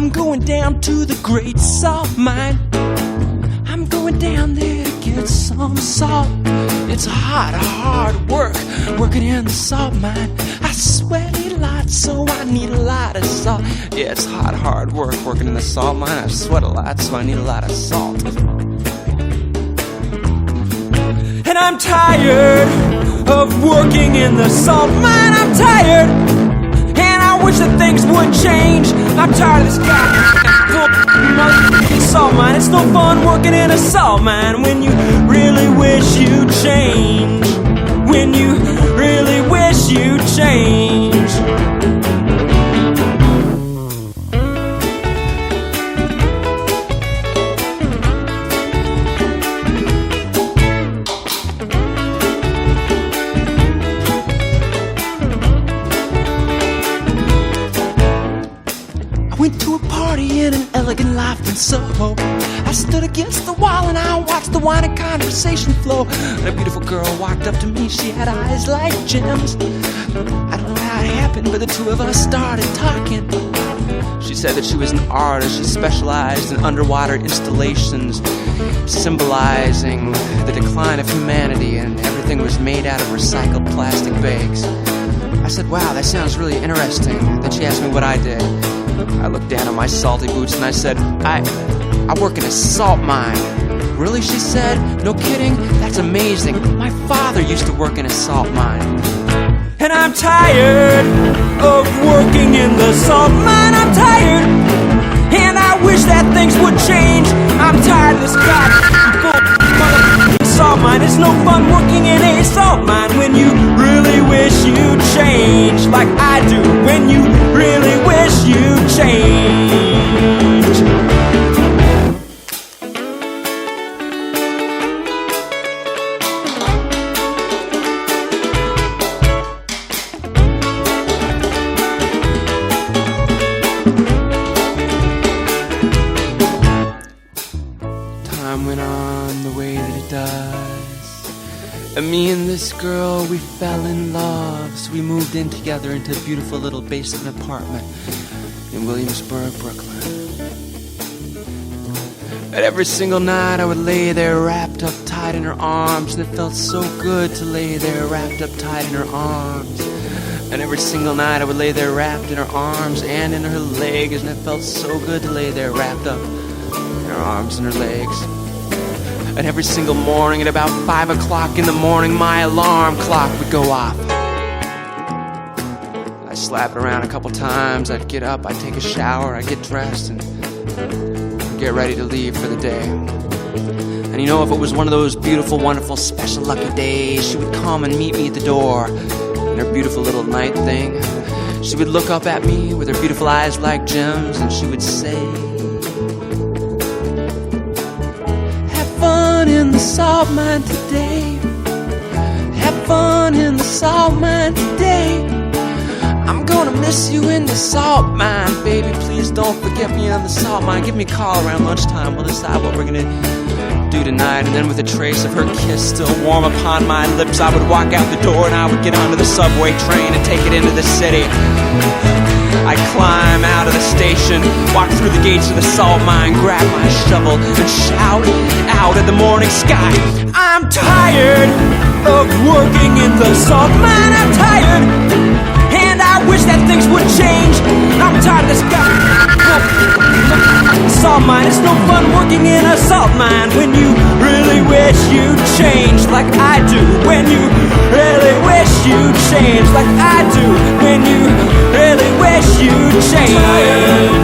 I'm going down to the great salt mine. I'm going down there to get some salt. It's hard work working in the salt mine. I sweat a lot, so I need a lot of salt. Yeah, it's hard work working in the salt mine. I sweat a lot, so I need a lot of salt. And I'm tired of working in the salt mine. I'm tired, and I wish that things would change. I'm tired of this guy. Salt mine. It's no fun working in a salt mine when you really wish you'd change. When you really wish you'd change. I went to a party in an elegant loft in Soho. I stood against the wall and I watched the wine and conversation flow. And a beautiful girl walked up to me, she had eyes like gems. I don't know how it happened, but the two of us started talking. She said that she was an artist, she specialized in underwater installations, symbolizing the decline of humanity, and everything was made out of recycled plastic bags. I said, wow, that sounds really interesting. Then she asked me what I did. I looked down at my salty boots and I said, I work in a salt mine. Really, she said? No kidding? That's amazing. My father used to work in a salt mine. And I'm tired of working in the salt mine. I'm tired, and I wish that things would change. I'm tired of this goddamn salt mine. It's no fun working in a salt mine when you really wish you'd change, like I do, when you really wish you'd change. Time went on the way that it does, and me and this girl, we fell in love. So we moved in together into a beautiful little basement apartment in Williamsburg, Brooklyn. And every single night I would lay there wrapped up tight in her arms, and it felt so good to lay there wrapped up tight in her arms. And every single night I would lay there wrapped in her arms and in her legs, and it felt so good to lay there wrapped up in her arms and her legs. And every single morning at about 5 o'clock in the morning, my alarm clock would go off. I'd slap it around a couple times, I'd get up, I'd take a shower, I'd get dressed, and get ready to leave for the day. And you know, if it was one of those beautiful, wonderful, special, lucky days, she would come and meet me at the door in her beautiful little night thing. She would look up at me with her beautiful eyes like gems, and she would say, in the salt mine today. Have fun in the salt mine today. I'm gonna miss you in the salt mine, baby. Please don't forget me in the salt mine. Give me a call around lunchtime. We'll decide what we're gonna do tonight. And then with a trace of her kiss still warm upon my lips, I would walk out the door and I would get onto the subway train and take it into the city. I'd climb out of the station, walk through the gates of the salt mine, grab my shovel and shout out at the morning sky, I'm tired of working in the salt mine. I'm tired, and I wish that things would change. I'm tired of this salt mine. It's no fun working in a salt mine when you really wish you'd change, like I do. When you really wish you'd change, like I do. When you really wish you'd change.